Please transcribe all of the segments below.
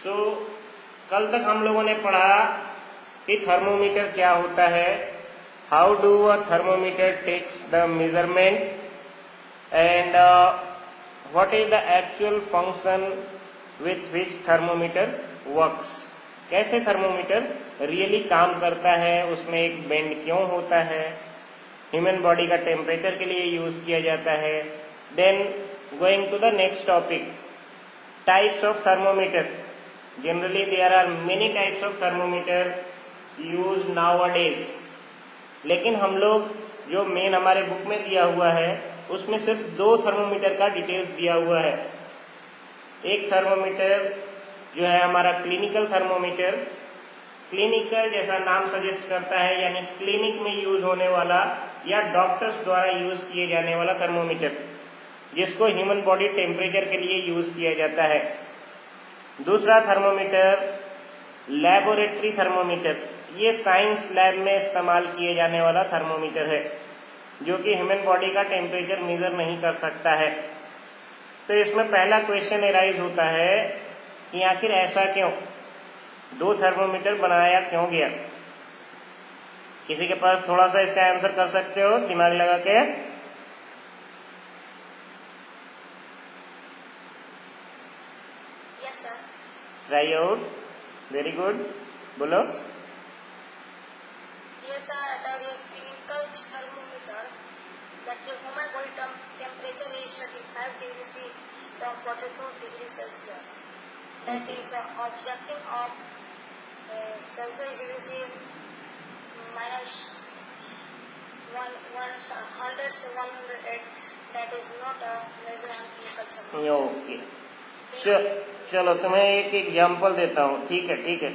तो कल तक हम लोगों ने पढ़ा कि थर्मोमीटर क्या होता है, how do a thermometer takes the measurement and what is the actual function with which thermometer works. कैसे थर्मोमीटर रियली काम करता है, उसमें एक बेंड क्यों होता है, ह्यूमन बॉडी का टेम्परेचर के लिए यूज किया जाता है। Then going to the next topic, types of thermometer. Generally there are many types of thermometer use nowadays, लेकिन हम लोग जो मेन हमारे बुक में दिया हुआ है उसमें सिर्फ 2 थर्मोमीटर का डिटेल्स दिया हुआ है। एक थर्मोमीटर जो है हमारा क्लिनिकल थर्मोमीटर, क्लिनिकल जैसा नाम सजेस्ट करता है, यानी क्लिनिक में यूज होने वाला या डॉक्टर्स द्वारा यूज किए जाने वाला थर्मोमीटर, जिसको ह्यूमन बॉडी टेम्परेचर के लिए यूज किया जाता है। दूसरा थर्मोमीटर लैबोरेटरी थर्मोमीटर, ये साइंस लैब में इस्तेमाल किए जाने वाला थर्मोमीटर है, जो कि ह्यूमन बॉडी का टेम्परेचर मेजर नहीं कर सकता है। तो इसमें पहला क्वेश्चन एराइज होता है कि आखिर ऐसा क्यों, 2 थर्मोमीटर बनाया क्यों गया। किसी के पास थोड़ा सा इसका आंसर कर सकते हो दिमाग लगा के? Yes sir. Try out, very good, बोलो। Yes sir, that is a clinical thermometer that the human body temperature is 35 degrees C from 42 degrees Celsius. That is objective of Celsius degree C minus 108. That is not a measure on clinical thermometer. Okay, चलो तुम्हें एक example देता हूँ। ठीक है,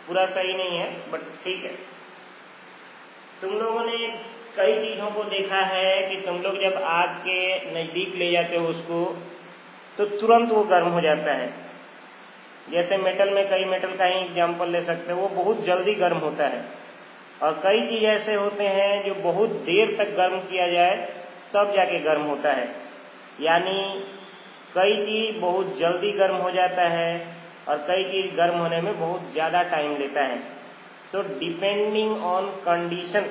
पूरा सही नहीं है बट ठीक है। तुम लोगों ने कई चीजों को देखा है कि तुम लोग जब आग के नजदीक ले जाते हो उसको, तो तुरंत वो गर्म हो जाता है। जैसे मेटल में कई मेटल का ही एग्जाम्पल ले सकते हो, वो बहुत जल्दी गर्म होता है। और कई चीज ऐसे होते हैं जो बहुत देर तक गर्म किया जाए तब जाके गर्म होता है। यानी कई चीज बहुत जल्दी गर्म हो जाता है और कई चीज गर्म होने में बहुत ज्यादा टाइम लेता है। तो डिपेंडिंग ऑन कंडीशन,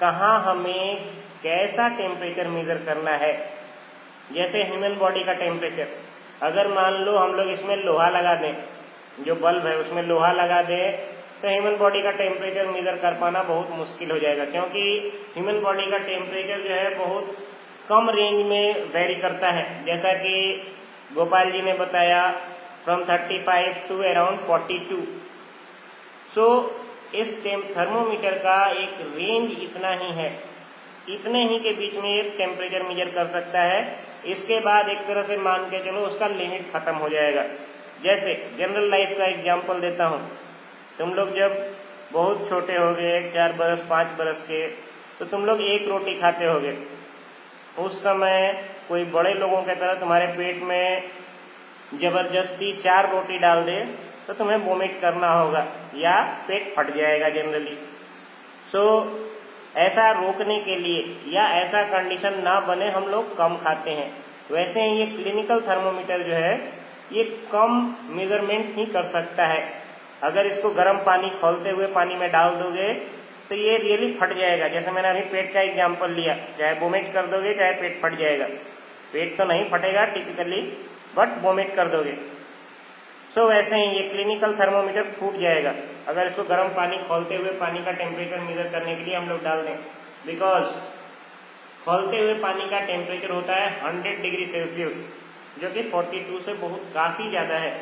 कहाँ हमें कैसा टेम्परेचर मेजर करना है। जैसे ह्यूमन बॉडी का टेम्परेचर, अगर मान लो हम लोग इसमें लोहा लगा दें, जो बल्ब है उसमें लोहा लगा दें, तो ह्यूमन बॉडी का टेम्परेचर मेजर कर पाना बहुत मुश्किल हो जाएगा, क्योंकि ह्यूमन बॉडी का टेम्परेचर जो है बहुत कम रेंज में वेरी करता है। जैसा कि गोपाल जी ने बताया, फ्रॉम 35 टू अराउंड 42। सो इस थर्मोमीटर का एक रेंज इतना ही है, इतने ही के बीच में एक टेम्परेचर मेजर कर सकता है। इसके बाद एक तरह से मान के चलो उसका लिमिट खत्म हो जाएगा। जैसे जनरल लाइफ का एग्जांपल देता हूँ, तुम लोग जब बहुत छोटे होगे, 4 बरस 5 बरस के, तो तुम लोग 1 रोटी खाते होगे। उस समय कोई बड़े लोगों की तरह तुम्हारे पेट में जबरदस्ती 4 रोटी डाल दे तो तुम्हें वोमिट करना होगा या पेट फट जाएगा जनरली। सो ऐसा रोकने के लिए या ऐसा कंडीशन ना बने हम लोग कम खाते हैं। वैसे ही ये क्लिनिकल थर्मोमीटर जो है ये कम मेजरमेंट ही कर सकता है। अगर इसको गर्म पानी खौलते हुए पानी में डाल दोगे तो ये रियली फट जाएगा। जैसे मैंने अभी पेट का एग्जाम्पल लिया, चाहे वोमिट कर दोगे चाहे पेट फट जाएगा। पेट तो नहीं फटेगा टिपिकली, बट वोमिट कर दोगे। सो वैसे ही ये क्लिनिकल थर्मोमीटर फूट जाएगा अगर इसको गर्म पानी खौलते हुए पानी का टेम्परेचर मेजर करने के लिए हम लोग डाल दें, बिकॉज खौलते हुए पानी का टेम्परेचर होता है 100 डिग्री सेल्सियस, जो कि 42 से बहुत काफी ज्यादा है।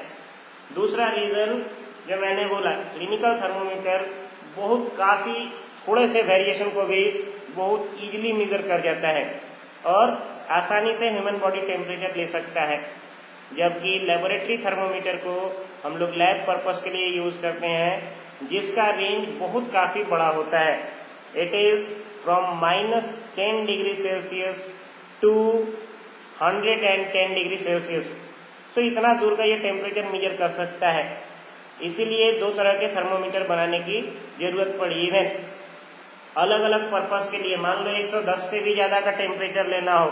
दूसरा रीजन जो मैंने बोला, क्लिनिकल थर्मोमीटर बहुत काफी थोड़े से वेरिएशन को भी बहुत इजीली मेजर कर जाता है और आसानी से ह्यूमन बॉडी टेम्परेचर ले सकता है। जबकि लेबोरेटरी थर्मोमीटर को हम लोग लैब पर्पस के लिए यूज करते हैं, जिसका रेंज बहुत काफी बड़ा होता है। It is from -10 degree Celsius to 110 degree Celsius. तो इतना दूर का ये टेम्परेचर मेजर कर सकता है। इसीलिए 2 तरह के थर्मोमीटर बनाने की जरूरत पड़ी। इवन अलग अलग पर्पस के लिए, मान लो 110 से भी ज्यादा का टेम्परेचर लेना हो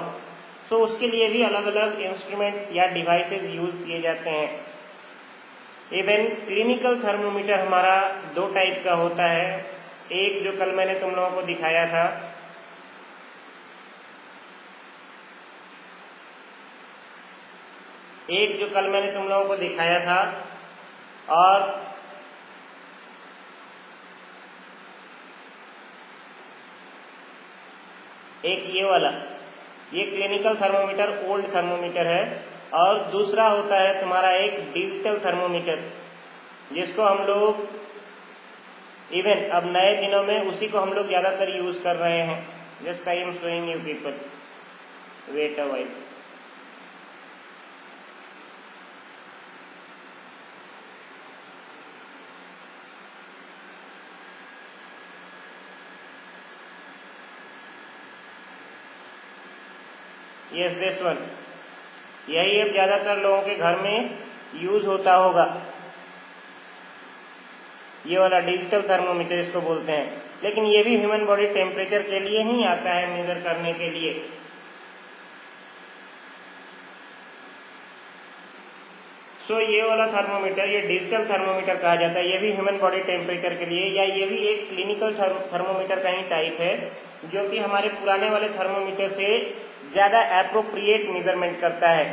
तो उसके लिए भी अलग अलग इंस्ट्रूमेंट या डिवाइसेस यूज किए जाते हैं। इवन क्लिनिकल थर्मोमीटर हमारा दो टाइप का होता है। एक जो कल मैंने तुम लोगों को दिखाया था, और एक ये वाला, ये क्लिनिकल थर्मोमीटर ओल्ड थर्मोमीटर है। और दूसरा होता है तुम्हारा एक डिजिटल थर्मोमीटर, जिसको हम लोग इवन अब नए दिनों में उसी को हम लोग ज्यादातर यूज कर रहे हैं। Just I am showing you people, wait a while. Yes this one, यही अब ज्यादातर लोगों के घर में यूज होता होगा। ये वाला डिजिटल थर्मोमीटर इसको बोलते हैं, लेकिन ये भी ह्यूमन बॉडी टेम्परेचर के लिए ही आता है, मेजर करने के लिए। सो ये वाला थर्मोमीटर, ये डिजिटल थर्मोमीटर कहा जाता है। ये भी ह्यूमन बॉडी टेम्परेचर के लिए, या ये भी एक क्लिनिकल थर्मोमीटर का ही टाइप है, जो कि हमारे पुराने वाले थर्मोमीटर से ज्यादा एप्रोप्रिएट मेजरमेंट करता है।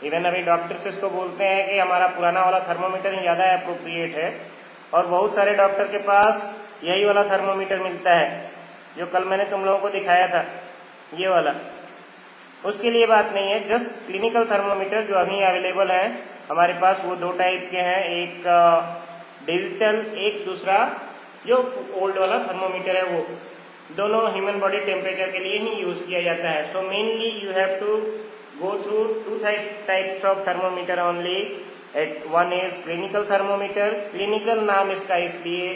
इवन अभी डॉक्टर्स इसको बोलते हैं कि हमारा पुराना वाला थर्मोमीटर ही ज्यादा एप्रोप्रिएट है, और बहुत सारे डॉक्टर के पास यही वाला थर्मोमीटर मिलता है जो कल मैंने तुम लोगों को दिखाया था, ये वाला। उसके लिए बात नहीं है, जस्ट क्लिनिकल थर्मोमीटर जो अभी अवेलेबल है हमारे पास, वो दो टाइप के हैं, एक डिजिटल, एक दूसरा जो ओल्ड वाला थर्मोमीटर है। वो दोनों ह्यूमन बॉडी टेम्परेचर के लिए ही यूज किया जाता है। So mainly you have to go through two types of thermometer only. One is clinical thermometer. Clinical नाम इसका इसलिए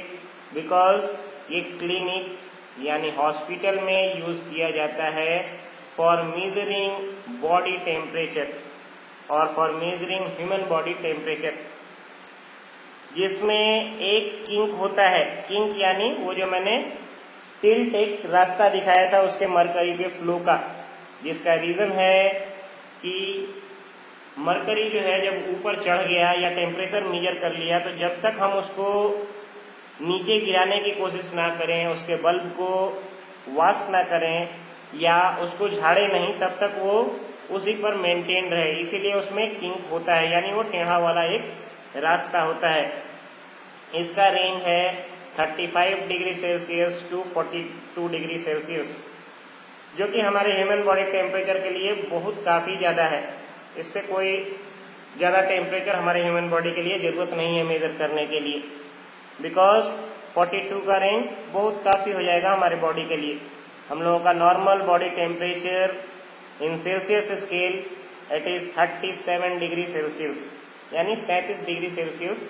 बिकॉज ये क्लिनिक यानी हॉस्पिटल में यूज किया जाता है फॉर मेजरिंग बॉडी टेम्परेचर और for measuring human body temperature, जिसमें एक किंक होता है। किंक यानी वो जो मैंने टिल्ट एक रास्ता दिखाया था उसके मरकरी के फ्लो का, जिसका रीजन है कि मरकरी जो है जब ऊपर चढ़ गया या टेम्परेचर मेजर कर लिया, तो जब तक हम उसको नीचे गिराने की कोशिश ना करें, उसके बल्ब को वॉश ना करें या उसको झाड़े नहीं, तब तक वो उसी पर मेंटेन रहे। इसीलिए उसमें किंक होता है, यानी वो टेढ़ा वाला एक रास्ता होता है। इसका रेंज है 35 degree Celsius to 42 degree Celsius, जो कि हमारे ह्यूमन बॉडी टेम्परेचर के लिए बहुत काफी ज्यादा है। इससे कोई ज्यादा टेम्परेचर हमारे ह्यूमन बॉडी के लिए जरूरत नहीं है मेजर करने के लिए, बिकॉज 42 का रेंज बहुत काफी हो जाएगा हमारे बॉडी के लिए। हम लोगों का normal body temperature in Celsius scale it is 37 degree Celsius, यानी 37 डिग्री सेल्सियस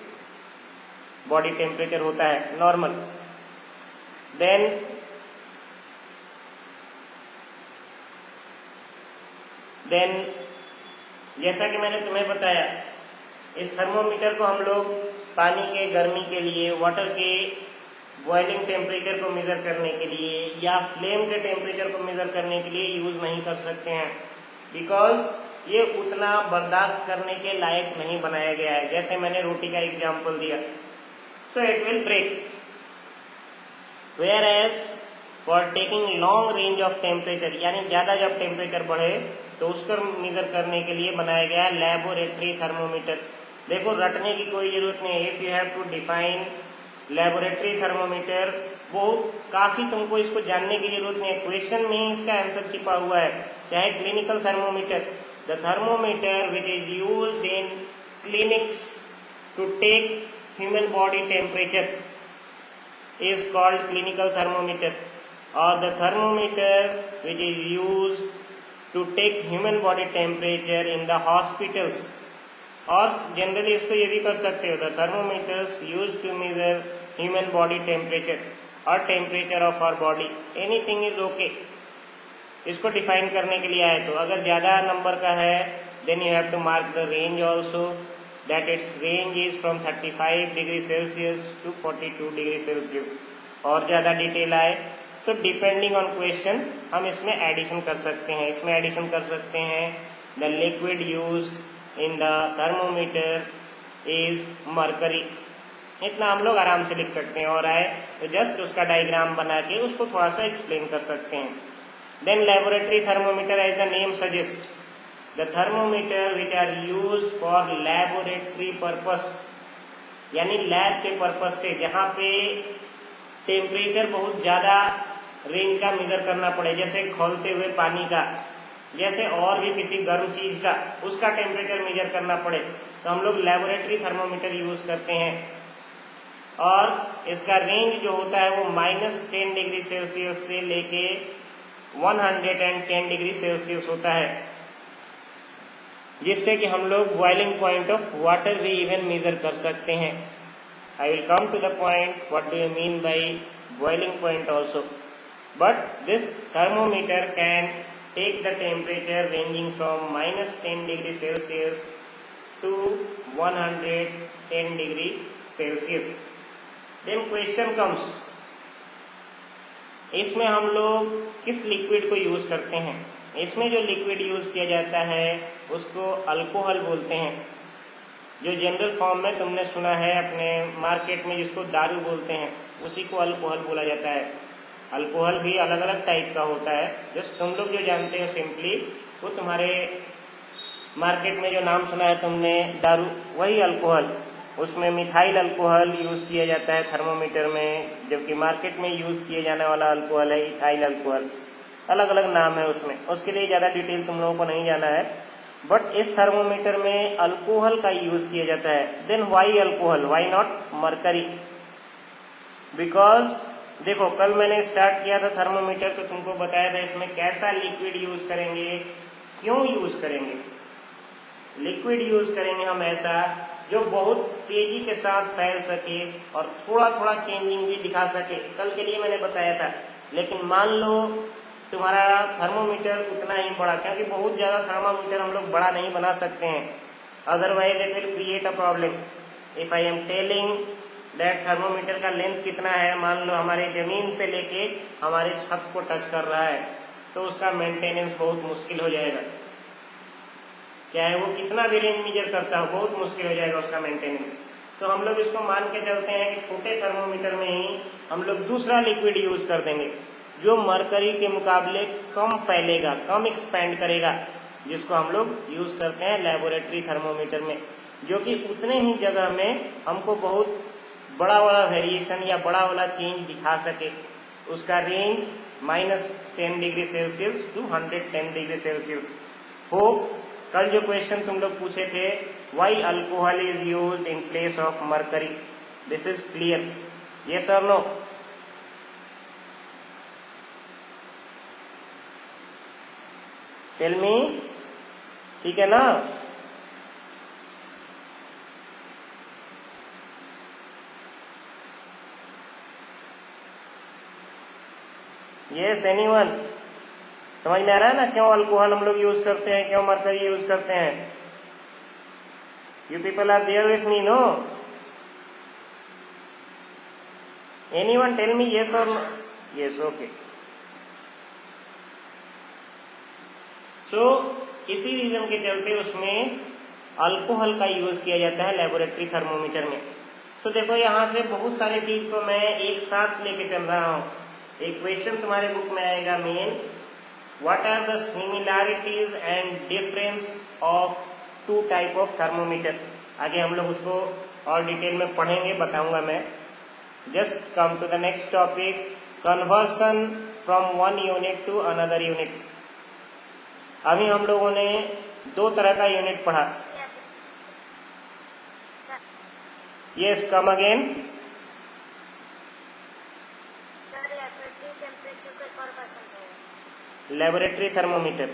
बॉडी टेम्परेचर होता है नॉर्मल। देन जैसा कि मैंने तुम्हें बताया, इस थर्मोमीटर को हम लोग पानी के गर्मी के लिए, वाटर के बॉइलिंग टेम्परेचर को मेजर करने के लिए या फ्लेम के टेम्परेचर को मेजर करने के लिए यूज नहीं कर सकते हैं, बिकॉज ये उतना बर्दाश्त करने के लायक नहीं बनाया गया है। जैसे मैंने रोटी का एग्जाम्पल दिया, तो it will break. Where as for taking long range of temperature, यानी ज्यादा जब टेम्परेचर बढ़े तो उसको मेजर करने के लिए बनाया गया है लैबोरेटरी थर्मोमीटर। देखो, रटने की कोई जरूरत नहीं है। If you have to define laboratory thermometer, वो काफी तुमको इसको जानने की जरूरत नहीं है, क्वेश्चन में ही इसका आंसर छिपा हुआ है। चाहे clinical thermometer, the thermometer which is used in clinics to take human body temperature is called clinical thermometer, और the thermometer which is used to take human body temperature in the hospitals, और generally इसको ये भी कर सकते हो, the thermometers used to measure human body temperature और temperature of our body, anything is okay। इसको डिफाइन करने के लिए आए तो अगर ज्यादा नंबर का है then you have to mark the range also, that its range is from 35 degree Celsius to 42 degree Celsius. और ज्यादा डिटेल आए तो डिपेंडिंग ऑन क्वेश्चन हम इसमें एडिशन कर सकते हैं। इसमें एडिशन कर सकते हैं the liquid used in the thermometer is mercury. इतना हम लोग आराम से लिख सकते हैं, और आए तो जस्ट उसका डायग्राम बना के उसको थोड़ा सा एक्सप्लेन कर सकते हैं। Then laboratory thermometer as the name suggest, the thermometer which are use for laboratory purpose, यानी लैब के पर्पस से, जहाँ पे टेम्परेचर बहुत ज्यादा रेंज का मेजर करना पड़े, जैसे खौलते हुए पानी का, जैसे और भी किसी गर्म चीज का, उसका टेम्परेचर मेजर करना पड़े तो हम लोग लेबोरेटरी थर्मोमीटर यूज करते हैं। और इसका रेंज जो होता है वो -10 डिग्री सेल्सियस से लेके 110 डिग्री सेल्सियस होता है, जिससे कि हम लोग बॉइलिंग पॉइंट ऑफ वाटर भी इवन मेजर कर सकते हैं। I will come to the point what do you mean by boiling point also, but this thermometer can take the temperature ranging from -10 degree Celsius to 110 degree Celsius. Then question comes, इसमें हम लोग किस liquid को use करते हैं? इसमें जो liquid use किया जाता है उसको अल्कोहल बोलते हैं, जो जनरल फॉर्म में तुमने सुना है अपने मार्केट में जिसको दारू बोलते हैं, उसी को अल्कोहल बोला जाता है। अल्कोहल भी अलग अलग टाइप का होता है, जस्ट तुम लोग जो जानते हो सिंपली वो तुम्हारे मार्केट में जो नाम सुना है तुमने दारू, वही अल्कोहल। उसमें मिथाइल अल्कोहल यूज किया जाता है थर्मोमीटर में, जबकि मार्केट में यूज किए जाने वाला अल्कोहल है इथाइल अल्कोहल। अलग अलग नाम है उसमें, उसके लिए ज्यादा डिटेल तुम लोगों को नहीं जाना है, बट इस थर्मोमीटर में अल्कोहल का यूज किया जाता है। Then why alcohol, why not mercury? Because देखो, कल मैंने स्टार्ट किया था थर्मोमीटर तो तुमको बताया था इसमें कैसा लिक्विड यूज करेंगे, क्यों यूज करेंगे। लिक्विड यूज करेंगे हम ऐसा जो बहुत तेजी के साथ फैल सके और थोड़ा थोड़ा चेंजिंग भी दिखा सके। कल के लिए मैंने बताया था, लेकिन मान लो तुम्हारा थर्मोमीटर उतना ही बड़ा, क्योंकि बहुत ज्यादा थर्मोमीटर हम लोग बड़ा नहीं बना सकते हैं, otherwise it will create a problem. If I am telling that thermometer का लेंथ कितना है, मान लो हमारे जमीन से लेके हमारे छत को टच कर रहा है, तो उसका मेंटेनेंस बहुत मुश्किल हो जाएगा। चाहे वो कितना भी रेंज मेजर करता हो, बहुत मुश्किल हो जाएगा उसका मेंटेनेंस। तो हम लोग इसको मान के चलते हैं कि छोटे थर्मोमीटर में ही हम लोग दूसरा लिक्विड यूज कर देंगे जो मरकरी के मुकाबले कम फैलेगा, कम एक्सपैंड करेगा, जिसको हम लोग यूज करते हैं लेबोरेटरी थर्मोमीटर में, जो कि उतने ही जगह में हमको बहुत बड़ा वाला वेरिएशन या बड़ा वाला चेंज दिखा सके। उसका range -10 degree Celsius to 110 degree Celsius हो। कल जो क्वेश्चन तुम लोग पूछे थे, why alcohol is used in place of mercury, this is clear, yes और नो? टेल मी, ठीक है ना? Yes anyone? समझ में आ रहा है ना क्यों अल्कोहल हम लोग यूज करते हैं, क्यों मरकरी यूज करते हैं? You people are there with me, no? Anyone tell me yes और नो? Yes, okay. सो इसी रीजन के चलते उसमें अल्कोहल का यूज किया जाता है लेबोरेटरी थर्मोमीटर में। तो देखो यहाँ से बहुत सारी चीज को मैं एक साथ लेके चल रहा हूँ। एक क्वेश्चन तुम्हारे बुक में आएगा main, what are the similarities and difference of two type of thermometer. आगे हम लोग उसको और डिटेल में पढ़ेंगे, बताऊंगा मैं। Just come to the next topic, conversion from one unit to another unit. अभी हम लोगों ने दो तरह का यूनिट पढ़ा। Yes, come again. Laboratory thermometer,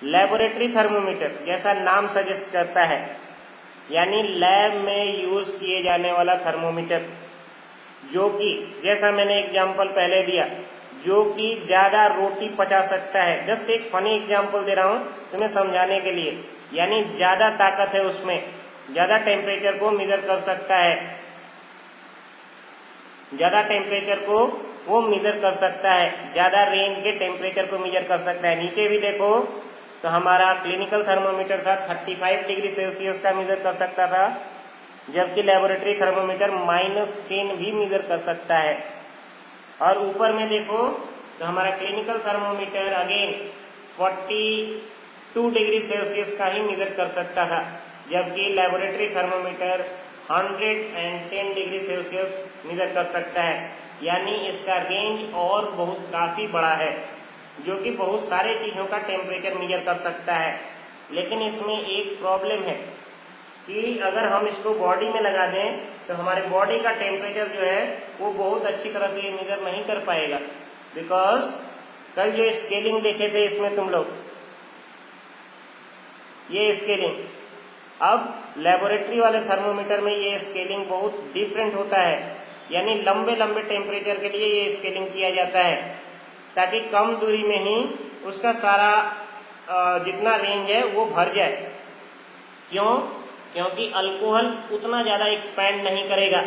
laboratory thermometer जैसा नाम सजेस्ट करता है, यानी लैब में यूज किए जाने वाला थर्मोमीटर, जो कि जैसा मैंने एग्जांपल पहले दिया, जो कि ज्यादा रोटी पचा सकता है। जस्ट एक फनी एग्जांपल दे रहा हूं तुम्हें समझाने के लिए, यानी ज्यादा ताकत है उसमें, ज्यादा टेम्परेचर को मेजर कर सकता है, ज्यादा टेम्परेचर को वो मेजर कर सकता है, ज्यादा रेंज के टेम्परेचर को मेजर कर सकता है। नीचे भी देखो तो हमारा क्लिनिकल थर्मोमीटर था 35 डिग्री सेल्सियस का मेजर कर सकता था, जबकि लेबोरेटरी थर्मोमीटर -10 भी मेजर कर सकता है। और ऊपर में देखो तो हमारा clinical thermometer again 42 degree Celsius का ही मेजर कर सकता था, जबकि laboratory thermometer 110 degree Celsius measure कर सकता है। यानी इसका रेंज और बहुत काफी बड़ा है, जो कि बहुत सारे चीजों का टेम्परेचर मेजर कर सकता है। लेकिन इसमें एक प्रॉब्लम है कि अगर हम इसको बॉडी में लगा दें तो हमारे बॉडी का टेम्परेचर जो है वो बहुत अच्छी तरह से मेजर नहीं कर पाएगा। बिकॉज कल जो स्केलिंग देखे थे इसमें तुम लोग, ये स्केलिंग, अब लेबोरेटरी वाले थर्मोमीटर में ये स्केलिंग बहुत डिफरेंट होता है। यानी लंबे लंबे टेम्परेचर के लिए ये स्केलिंग किया जाता है, ताकि कम दूरी में ही उसका सारा जितना रेंज है वो भर जाए। क्यों? क्योंकि अल्कोहल उतना ज्यादा एक्सपैंड नहीं करेगा,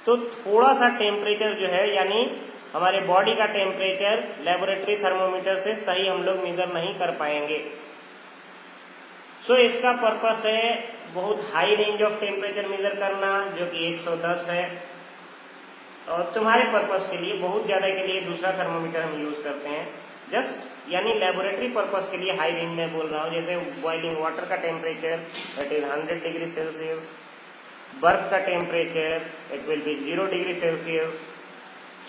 तो थोड़ा सा टेम्परेचर जो है, यानी हमारे बॉडी का टेम्परेचर लेबोरेटरी थर्मोमीटर से सही हम लोग मेजर नहीं कर पाएंगे। सो इसका पर्पस है बहुत high range of temperature measure करना, जो कि 110 है। और तुम्हारे पर्पस के लिए बहुत ज्यादा के लिए दूसरा थर्मोमीटर हम यूज करते हैं, जस्ट यानी लेबोरेटरी पर्पस के लिए हाई रेंज में बोल रहा हूँ। जैसे बॉइलिंग वाटर का temperature that is 100 degree Celsius, बर्फ का temperature it will be 0 degree Celsius.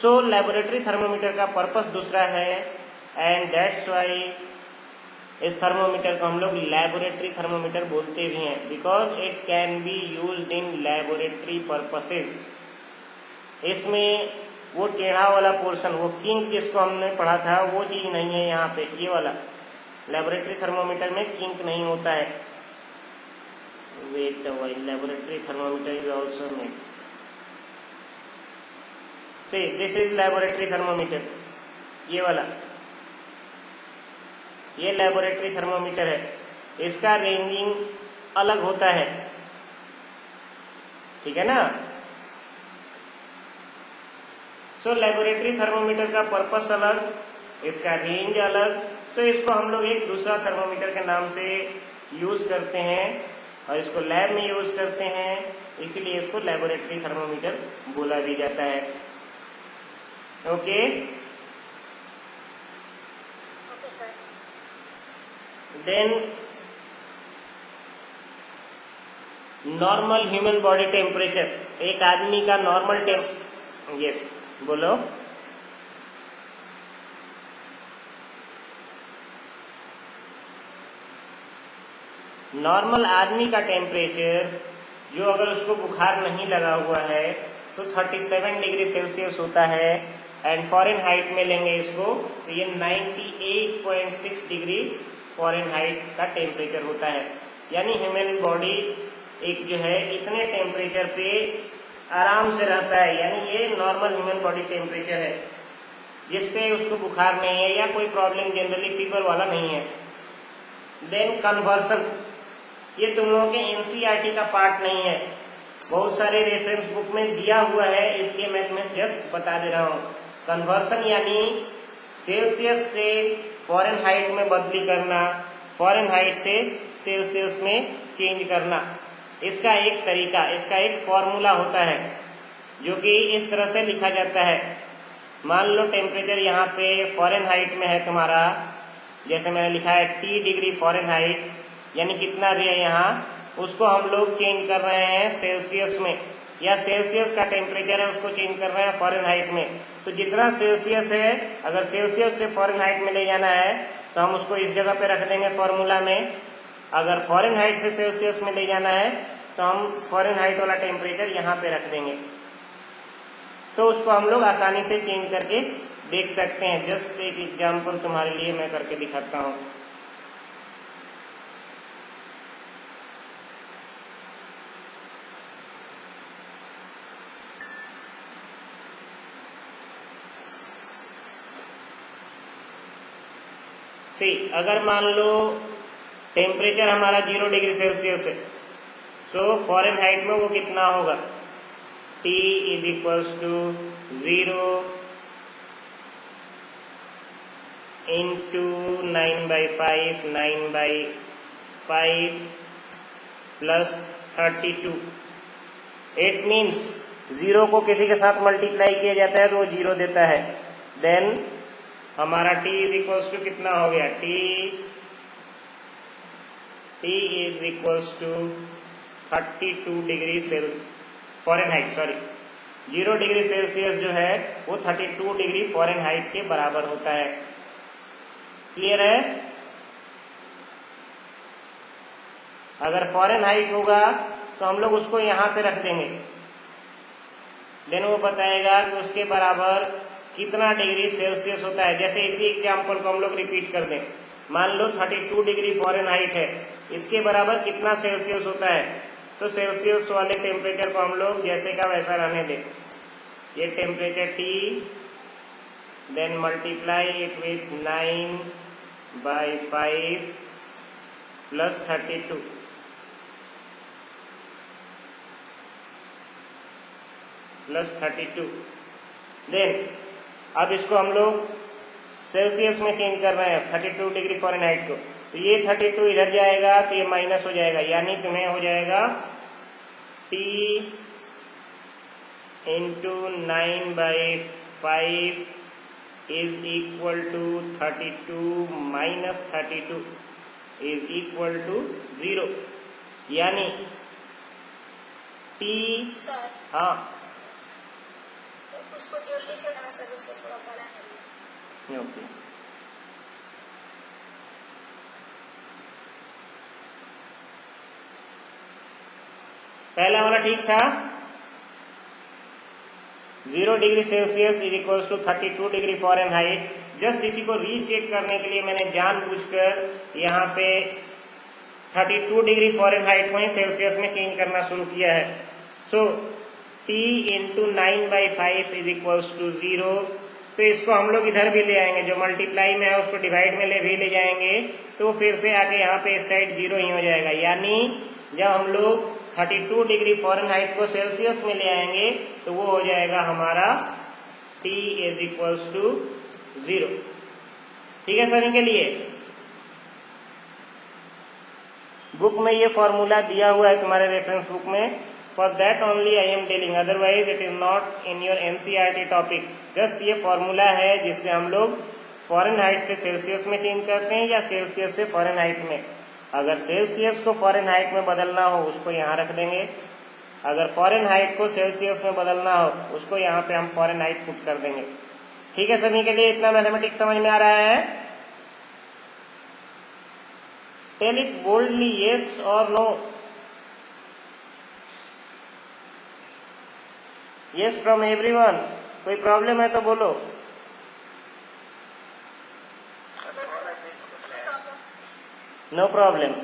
So laboratory thermometer का पर्पस दूसरा है, एंड दैट्स वाई इस थर्मोमीटर को हम लोग लेबोरेटरी थर्मोमीटर बोलते भी हैं, because it can be used in laboratory purposes. इसमें वो टेढ़ा वाला पोर्शन, वो किंक जिसको हमने पढ़ा था, वो चीज नहीं है यहाँ पे। ये वाला लेबोरेटरी थर्मोमीटर में किंक नहीं होता है। Wait while laboratory thermometer is also made. See this is laboratory thermometer, ये वाला, ये लेबोरेटरी थर्मोमीटर है। इसका रेंजिंग अलग होता है, ठीक है ना। सो लेबोरेटरी थर्मोमीटर का पर्पस अलग, इसका रेंज अलग, तो इसको हम लोग एक दूसरा थर्मोमीटर के नाम से यूज करते हैं और इसको लैब में यूज करते हैं, इसीलिए इसको लेबोरेटरी थर्मोमीटर बोला भी जाता है। Okay, then normal human body temperature, एक आदमी का नॉर्मल यस बोलो। नॉर्मल आदमी का टेम्परेचर, जो अगर उसको बुखार नहीं लगा हुआ है तो 37 डिग्री सेल्सियस होता है, एंड फॉरेनहाइट में लेंगे इसको तो ये 98.6 डिग्री फॉरेनहाइट का टेम्परेचर होता है। यानी ह्यूमन बॉडी एक जो है इतने टेम्परेचर पे आराम से रहता है, यानी ये नॉर्मल ह्यूमन बॉडी टेम्परेचर है, जिसपे उसको बुखार नहीं है या कोई प्रॉब्लम जनरली फीवर वाला नहीं है। देन कन्वर्सन, ये तुम लोगों के एनसीईआरटी का पार्ट नहीं है, बहुत सारे रेफरेंस बुक में दिया हुआ है, इसलिए मैं तुम्हें जस्ट बता दे रहा हूँ। कन्वर्सन यानी सेल्सियस से फॉरेनहाइट में बदली करना, फॉरेनहाइट से सेल्सियस में चेंज करना, इसका एक तरीका, इसका एक फॉर्मूला होता है, जो कि इस तरह से लिखा जाता है। मान लो टेम्परेचर यहाँ पे फॉरेनहाइट में है तुम्हारा, जैसे मैंने लिखा है T डिग्री फॉरेनहाइट, यानी कितना रे है यहाँ, उसको हम लोग चेंज कर रहे हैं सेल्सियस में, या सेल्सियस का टेम्परेचर है उसको चेंज कर रहे हैं फॉरेनहाइट में। तो जितना सेल्सियस है, अगर सेल्सियस से फॉरेनहाइट में ले जाना है तो हम उसको इस जगह पे रख देंगे फॉर्मूला में। अगर फॉरेनहाइट से सेल्सियस में ले जाना है तो हम फॉरेनहाइट वाला टेम्परेचर यहाँ पे रख देंगे, तो उसको हम लोग आसानी से चेंज करके देख सकते हैं। जस्ट एक एग्जाम्पल तुम्हारे लिए मैं करके दिखाता हूँ। अगर मान लो टेम्परेचर हमारा 0 डिग्री सेल्सियस है, तो फॉरेनहाइट में वो कितना होगा, T is equals to 0 into 9/5 9/5 plus 32, it means 0 को किसी के साथ मल्टीप्लाई किया जाता है तो वो 0 देता है। देन हमारा T इज इक्वल्स टू कितना हो गया, T is equals to 32 degree Celsius Fahrenheit, sorry 0 degree Celsius जो है वो 32 डिग्री फॉरेनहाइट के बराबर होता है। क्लियर है? अगर फॉरेनहाइट होगा तो हम लोग उसको यहां पे रख देंगे, देन वो बताएगा कि उसके बराबर कितना डिग्री सेल्सियस होता है। जैसे इसी एग्जाम्पल को हम लोग रिपीट कर दें, मान लो 32 डिग्री फॉरेनहाइट है, इसके बराबर कितना सेल्सियस होता है, तो सेल्सियस वाले टेम्परेचर को हम लोग जैसे का वैसा रहने दें। ये temperature T, then multiply it with 9/5 plus 32 plus 32। Then अब इसको हम लोग सेल्सियस में चेंज कर रहे हैं 32 डिग्री फॉरेनहाइट को, तो ये 32 इधर जाएगा तो ये माइनस हो जाएगा, यानी तुम्हें हो जाएगा T into 9/5 is equal to 32 minus 32 is equal to 0, यानी T, सर हाँ उसको जो लिख लेना सर, उसको थोड़ा बड़ा करिए। ओके, पहला वाला ठीक था, 0 degree Celsius is equal to 32 degree Fahrenheit. Just इसी को रीचेक करने के लिए मैंने जानबूझकर यहाँ पे 32 डिग्री फॉरेनहाइट को ही सेल्सियस में चेंज करना शुरू किया है। So T into 9/5 is equals to 0, तो इसको हम लोग इधर भी ले आएंगे, जो मल्टीप्लाई में है उसको डिवाइड में भी ले जाएंगे, तो फिर से आके यहाँ पे इस साइड 0 ही हो जाएगा। यानी जब हम लोग 32 डिग्री फॉरेनहाइट को सेल्सियस में ले आएंगे तो वो हो जाएगा हमारा T इज इक्वल्स टू 0। ठीक है सभी के लिए? बुक में ये फॉर्मूला दिया हुआ है तुम्हारे रेफरेंस बुक में, for that only I am telling, otherwise it is not in your NCERT topic. Just ये फॉर्मूला है जिससे हम लोग फॉरेनहाइट से सेल्सियस में चेंज करते हैं या सेल्सियस से फॉरेनहाइट में। अगर सेल्सियस को फॉरेनहाइट में बदलना हो उसको यहाँ रख देंगे, अगर फॉरेनहाइट को सेल्सियस में बदलना हो उसको यहाँ पे हम फॉरेनहाइट पुट कर देंगे। ठीक है सभी के लिए? इतना मैथमेटिक्स समझ में आ रहा है? टेल इट बोल्डली, येस और नो। Yes from everyone. कोई प्रॉब्लम है तो बोलो। No problem.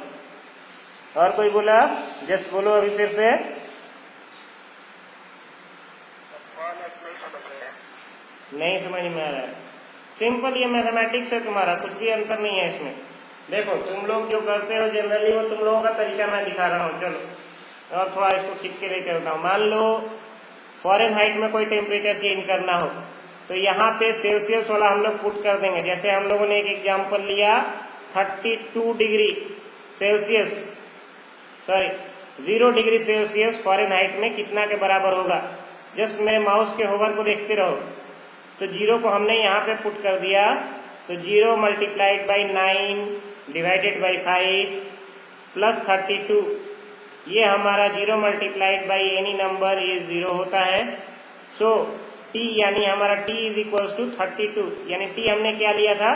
और कोई बोला? जस्ट बोलो अभी फिर से। नहीं समझ में आ रहा है? सिंपल, ये मैथमेटिक्स है तुम्हारा, कुछ भी अंतर नहीं है इसमें। देखो तुम लोग जो करते हो जनरली वो तुम लोगों का तरीका मैं दिखा रहा हूँ। चलो और थोड़ा इसको खींच के ले चलता हूँ। मान लो फॉरेनहाइट में कोई टेम्परेचर चेंज करना हो तो यहाँ पे सेल्सियस वाला हम लोग पुट कर देंगे। जैसे हम लोगों ने एक एग्जाम्पल लिया 32 degree Celsius, sorry 0 degree Celsius Fahrenheit में कितना के बराबर होगा। जस्ट मेरे माउस के होवर को देखते रहो। तो 0 को हमने यहाँ पे पुट कर दिया, तो 0 multiplied by 9 divided by 5 plus 32, ये हमारा 0 मल्टीप्लाइड बाई एनी नंबर ये 0 होता है। सो T यानी हमारा T इज इक्वल टू 32, यानी T हमने क्या लिया था?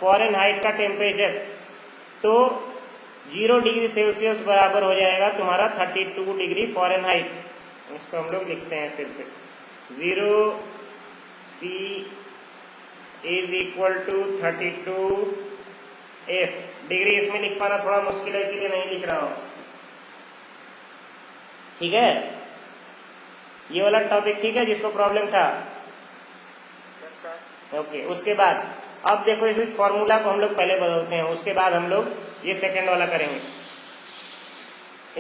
फॉरेनहाइट का टेम्परेचर। तो 0 डिग्री सेल्सियस बराबर हो जाएगा तुम्हारा 32 डिग्री फॉरेनहाइट। इसको हम लोग लिखते हैं फिर से, 0 C is equal to 32 F। Degree इसमें लिख पाना थोड़ा मुश्किल है इसीलिए नहीं लिख रहा हूं। ठीक है, ये वाला टॉपिक ठीक है जिसको प्रॉब्लम था? ओके, उसके बाद अब देखो इस फॉर्मूला को हम लोग पहले बदलते हैं, उसके बाद हम लोग ये सेकंड वाला करेंगे।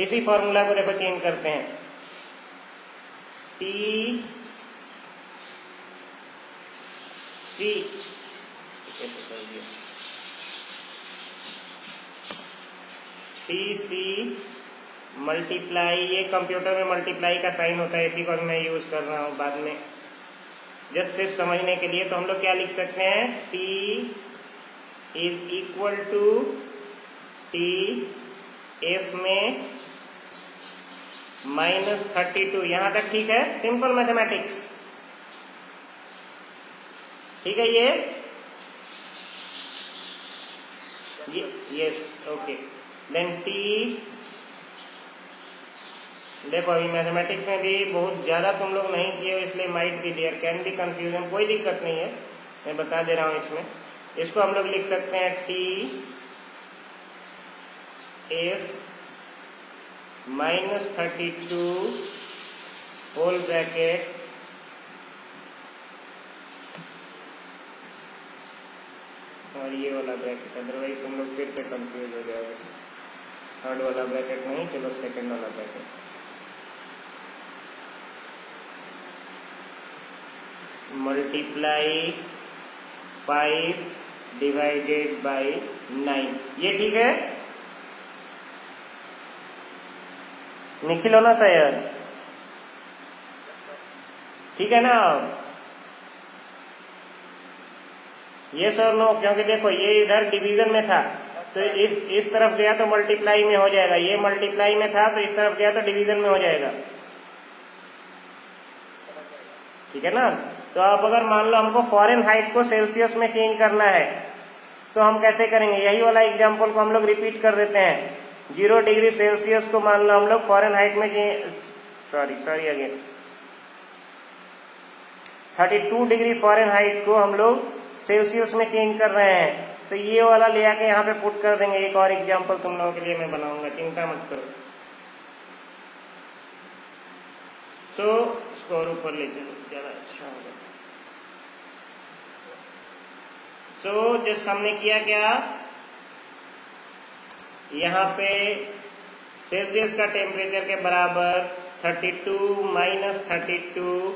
इसी फॉर्मूला को देखो चेंज करते हैं, T C T C multiply, ये कंप्यूटर में मल्टीप्लाई का साइन होता है, इसी को मैं यूज कर रहा हूँ बाद में जस्ट सिर्फ समझने के लिए। तो हम लोग क्या लिख सकते हैं, T is equal to T F में -32। यहां तक ठीक है, सिंपल मैथमेटिक्स, ठीक है ये यस ओके। देन T, देखो अभी मैथमेटिक्स में भी बहुत ज्यादा तुम लोग नहीं किए हो, इसलिए might be there can be confusion, कोई दिक्कत नहीं है, मैं बता दे रहा हूं। इसमें इसको हम लोग लिख सकते हैं T F -32 होल ब्रैकेट और ये वाला ब्रैकेट, अदरवाइज तुम लोग फिर से कंफ्यूज हो जाओगे। थर्ड वाला ब्रैकेट नहीं, चलो सेकंड वाला ब्रैकेट। मल्टीप्लाई 5 डिवाइडेड बाई 9, ये ठीक है, निखिल हो ना शायद, ठीक है ना। ये सर नो, क्योंकि देखो ये इधर डिवीजन में था तो इस तरफ गया तो मल्टीप्लाई में हो जाएगा, ये मल्टीप्लाई में था तो इस तरफ गया तो डिवीजन में हो जाएगा, ठीक है ना। तो अब अगर मान लो हमको फ़ारेनहाइट को सेल्सियस में चेंज करना है तो हम कैसे करेंगे, यही वाला एग्जांपल को हम लोग रिपीट कर देते हैं। 0 डिग्री सेल्सियस को मान लो हम लोग फ़ारेनहाइट में सॉरी अगेन 32 डिग्री फ़ारेनहाइट को हम लोग सेल्सियस में चेंज कर रहे हैं, तो ये वाला ले आके यहाँ पे पुट कर देंगे। एक और एग्जांपल तुम लोगों के लिए मैं बनाऊंगा, चिंता मत करो। तो इसको और ऊपर ले चलो, ज्यादा अच्छा होगा। सो जस्ट हमने किया क्या, यहाँ पे सेल्सियस का टेम्परेचर के बराबर 32 - 32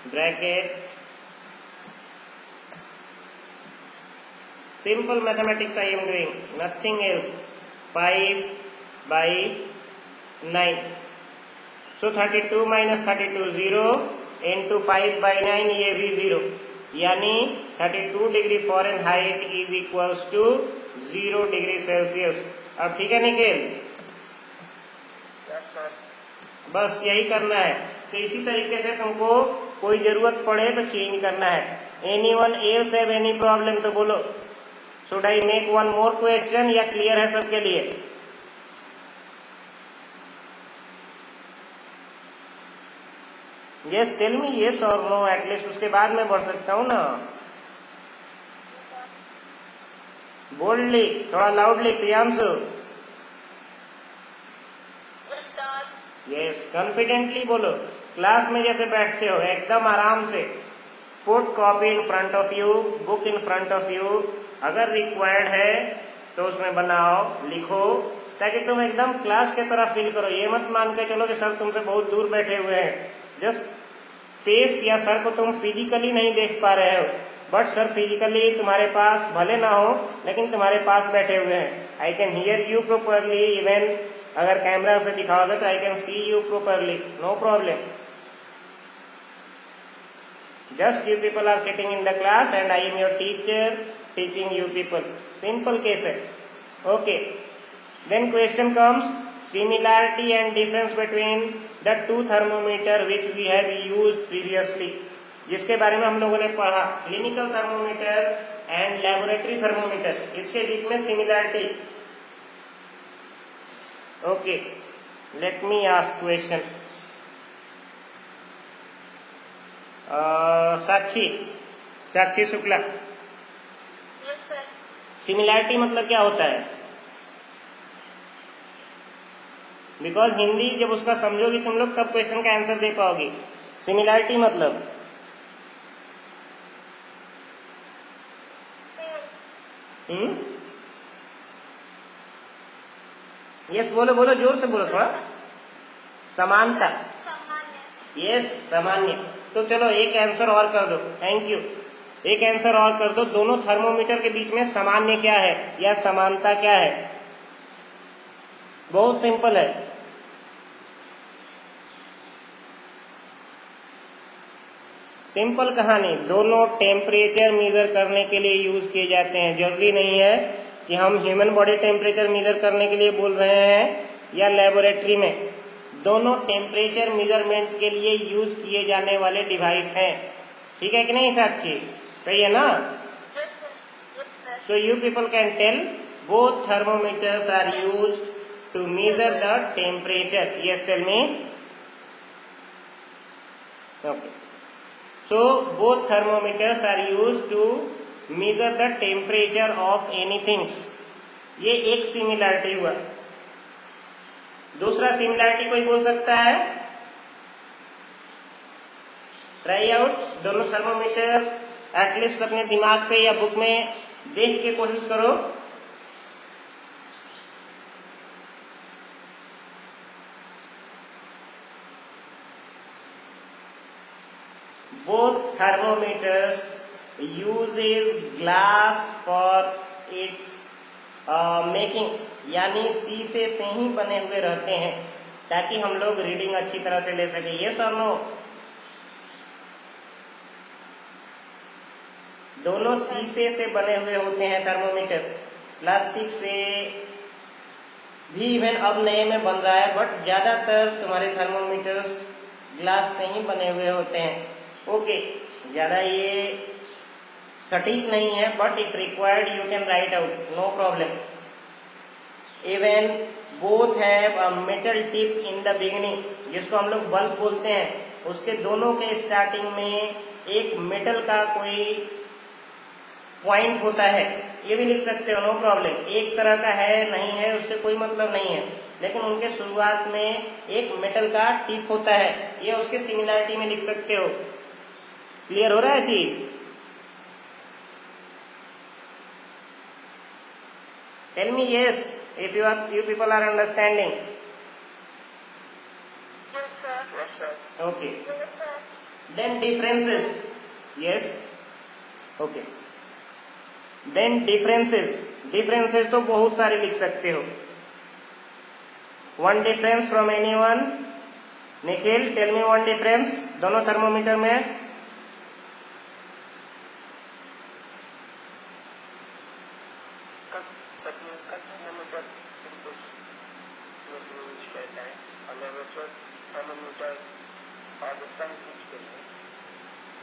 bracket, simple mathematics I am doing, nothing else, 5/9. So 32 - 32 0 into 5/9, ये भी 0, यानी 32 degree Fahrenheit is equals to 0 degree Celsius. अब ठीक है निखिल, बस यही करना है। तो इसी तरीके से तुमको कोई जरूरत पड़े तो चेंज करना है। Anyone else have any problem तो बोलो। Should I make one more question या क्लियर है सबके लिए? Yes, tell me yes or no, at least उसके बाद मैं बढ़ सकता हूँ ना। बोल्डली, थोड़ा loudly, Priyanshu. Yes sir. Yes, confidently बोलो, क्लास में जैसे बैठते हो एकदम आराम से। Put copy in front of you, book in front of you, अगर रिक्वायर्ड है तो उसमें बनाओ, लिखो, ताकि तुम एकदम क्लास के तरह फील करो। ये मत मान के चलो कि सर तुमसे बहुत दूर बैठे हुए हैं, जस्ट फेस या सर को तुम फिजिकली नहीं देख पा रहे हो, बट सर फिजिकली तुम्हारे पास भले ना हो लेकिन तुम्हारे पास बैठे हुए हैं। I can hear you properly, even अगर कैमरा से दिखाओगे तो I can see you properly, no problem. Just you people are sitting in the class and I am your teacher teaching you people. Simple case है. Okay. Then question comes, similarity and difference between the two thermometer which we have used previously. जिसके बारे में हम लोगों ने पढ़ा, clinical thermometer and laboratory thermometer, इसके बीच में similarity. Okay, let me ask question. Sakshi Shukla, yes sir. Similarity मतलब क्या होता है? बिकॉज हिंदी जब उसका समझोगी तुम लोग तब क्वेश्चन का आंसर दे पाओगी। सिमिलैरिटी मतलब यस बोलो बोलो, जोर से बोलो थोड़ा। समानता, यस सामान्य। तो चलो एक आंसर और कर दो, थैंक यू। एक आंसर और कर दो, दोनों थर्मोमीटर के बीच में सामान्य क्या है या समानता क्या है? बहुत सिंपल है, सिंपल कहानी, दोनों टेम्परेचर मेजर करने के लिए यूज किए जाते हैं। जरूरी नहीं है कि हम ह्यूमन बॉडी टेम्परेचर मेजर करने के लिए बोल रहे हैं या लेबोरेटरी में, दोनों टेम्परेचर मेजरमेंट के लिए यूज किए जाने वाले डिवाइस हैं। ठीक है कि नहीं साक्षी? सही है ना? So you people can tell both thermometers are used to measure the temperature. Yes, tell me. Okay. So both thermometers are used to measure the temperature of anything. ये एक सिमिलैरिटी हुआ। दूसरा सिमिलैरिटी कोई बोल सकता है? ट्राई आउट, दोनों thermometer at least अपने दिमाग पे या बुक में देख के कोशिश करो। Both thermometers uses glass for its making, यानी शीशे से ही बने हुए रहते हैं ताकि हम लोग रीडिंग अच्छी तरह से ले सके। ये सर नो, दोनों शीशे से बने हुए होते हैं थर्मोमीटर। प्लास्टिक से भी इवन अब नए में बन रहा है, बट ज्यादातर तुम्हारे थर्मोमीटर्स ग्लास से ही बने हुए होते हैं। ओके, ज्यादा ये सटीक नहीं है, but if required you can write out, no problem. Even both have a metal tip in the beginning, जिसको हम लोग बल्ब बोलते हैं, उसके दोनों के स्टार्टिंग में एक मेटल का कोई पॉइंट होता है। ये भी लिख सकते हो, नो प्रॉब्लम। एक तरह का है नहीं है उससे कोई मतलब नहीं है, लेकिन उनके शुरुआत में एक मेटल का टिप होता है, ये उसके सिमिलैरिटी में लिख सकते हो। क्लियर हो रहा है चीज? Tell me yes if you people are understanding. Yes, sir. Yes, sir. Okay. Yes, sir. Then differences. Yes. Okay. Then differences. Differences तो बहुत सारे लिख सकते हो। One difference from anyone. Nikhil, tell me one difference दोनों थर्मोमीटर में।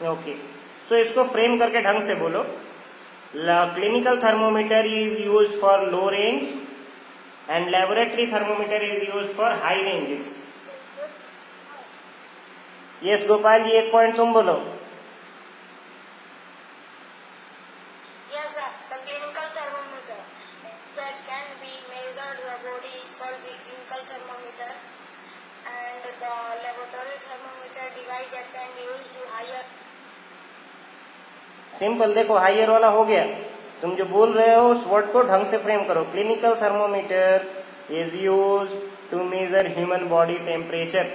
Okay, so इसको frame करके ढंग से बोलो। Clinical thermometer is use for low range and laboratory thermometer is use for high range. Yes Gopal ji, एक पॉइंट तुम बोलो। Yes, sir. The clinical thermometer that can be measured the body is called the clinical thermometer, and the laboratory thermometer device that can be used to higher. Simple, देखो higher वाला हो गया। तुम जो बोल रहे हो उस वर्ड को ढंग से फ्रेम करो। Clinical thermometer is use to measure human body temperature,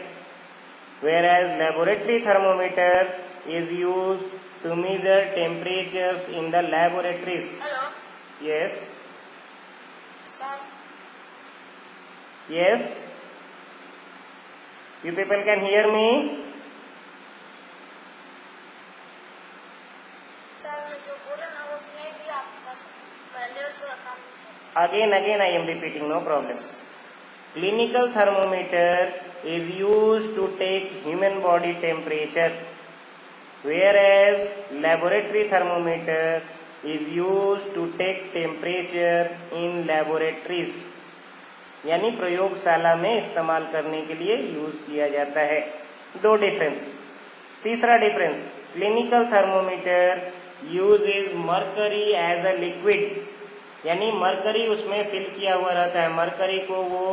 whereas laboratory thermometer is used to measure temperatures in the laboratories. Hello. Yes. Sir. Yes. You people can hear me? Sir, जो बोला ना वो सुनाई दिया आपका, मैं late से रखा हूँ। Again I am repeating, no problem. Clinical thermometer is used to take human body temperature, whereas laboratory thermometer is used to take temperature in laboratories, यानी प्रयोगशाला में इस्तेमाल करने के लिए यूज किया जाता है। दो डिफरेंस। तीसरा difference, clinical thermometer uses mercury as a liquid, यानी मरकरी उसमें फिल किया हुआ रहता है। मरकरी को वो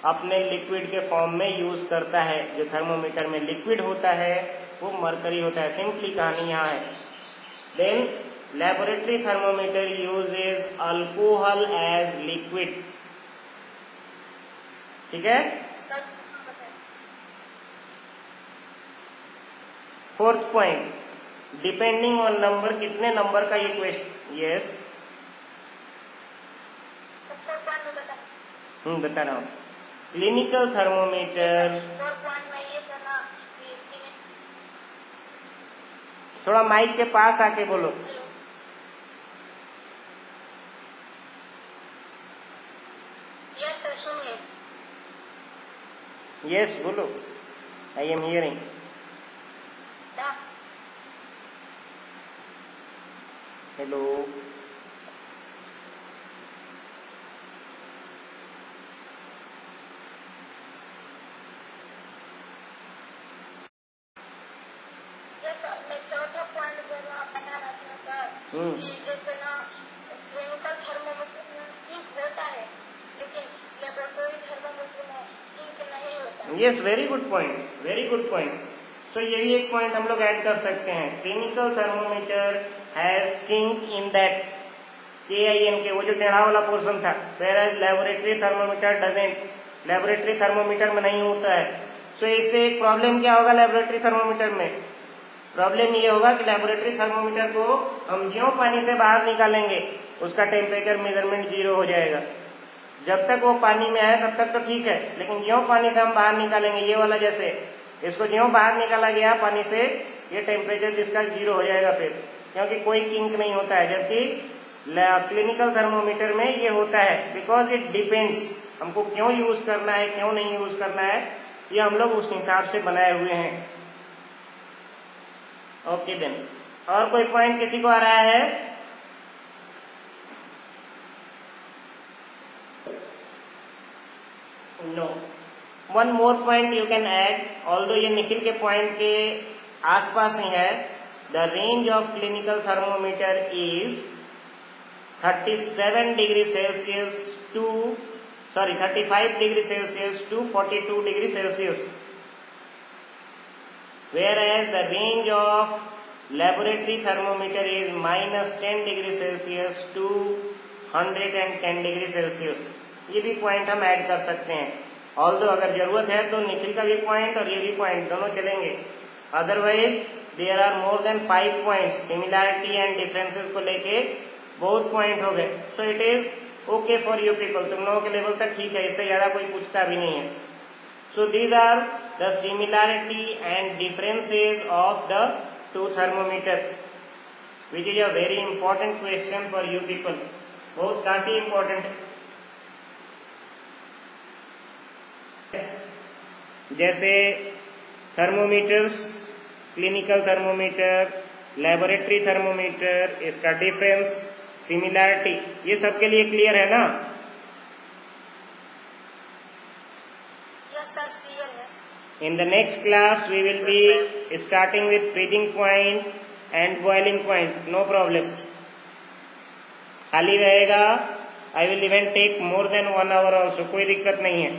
अपने लिक्विड के फॉर्म में यूज करता है। जो थर्मोमीटर में लिक्विड होता है वो मरकरी होता है। सिंपली कहानी यहाँ है। Then laboratory thermometer uses alcohol as liquid. ठीक है। Fourth point, depending on number, कितने नंबर का ये क्वेश्चन। यस, बता रहा हूँ। क्लिनिकल थर्मोमीटर, थोड़ा माइक के पास आके बोलो। Yes, sir, सुनिए। यस बोलो, आई एम हियरिंग। हाँ, हेलो, yes, sir, मैं चौथा पॉइंट बता रहा था सर कि जैसे ना क्लिनिकल थर्मोमीटर में ठीक होता है, लेकिन लेबोरेटरी थर्मोमीटर में ठीक नहीं होता। Yes, very good point, very good point. तो ये भी एक पॉइंट हम लोग ऐड कर सकते हैं। Clinical thermometer has kink in that, KINK, वो जो टेढ़ा वाला पोर्शन था, whereas laboratory thermometer doesn't, laboratory thermometer में नहीं होता है। सो इससे एक प्रॉब्लम क्या होगा लेबोरेटरी थर्मोमीटर में? प्रॉब्लम ये होगा कि लेबोरेटरी थर्मोमीटर को हम ज्यों पानी से बाहर निकालेंगे उसका टेम्परेचर मेजरमेंट 0 हो जाएगा। जब तक वो पानी में है तब तक तो ठीक है, लेकिन ज्यों पानी से हम बाहर निकालेंगे, ये वाला जैसे इसको ज्यों बाहर निकाला गया पानी से, ये टेम्परेचर इसका 0 हो जाएगा फिर, क्योंकि कोई किंक नहीं होता है। जबकि क्लिनिकल थर्मोमीटर में ये होता है, बिकॉज इट डिपेंड्स, हमको क्यों यूज करना है क्यों नहीं यूज करना है, ये हम लोग उस हिसाब से बनाए हुए हैं। ओके देन, और कोई पॉइंट किसी को आ रहा है? No. One more point you can add, although ये निखिल के पॉइंट के आसपास ही है। The range of clinical thermometer is 37 degree Celsius to 35 degree Celsius to 42 degree Celsius, whereas the range of laboratory thermometer is -10 degree Celsius to 110 degree Celsius. ये भी point हम add कर सकते हैं। ऑल्दो अगर जरूरत है तो निखिल का भी पॉइंट और ये भी पॉइंट दोनों चलेंगे। Otherwise there are more than 5 points, similarity and differences को लेके बहुत पॉइंट हो गए। So it is okay for you people, तुम लोगों के लेवल तक ठीक है, इससे ज्यादा कोई पूछता भी नहीं है। So these are the similarity and differences of the two thermometer, which is a very important question for you people, बहुत काफी important है। जैसे thermometers, clinical thermometer, laboratory thermometer, इसका डिफरेंस, सिमिलैरिटी, ये सबके लिए क्लियर है ना? यस सर, क्लियर है। In the next class, we will be starting with freezing point and boiling point. No problem. खाली रहेगा. I will even take more than 1 hour also. कोई दिक्कत नहीं है.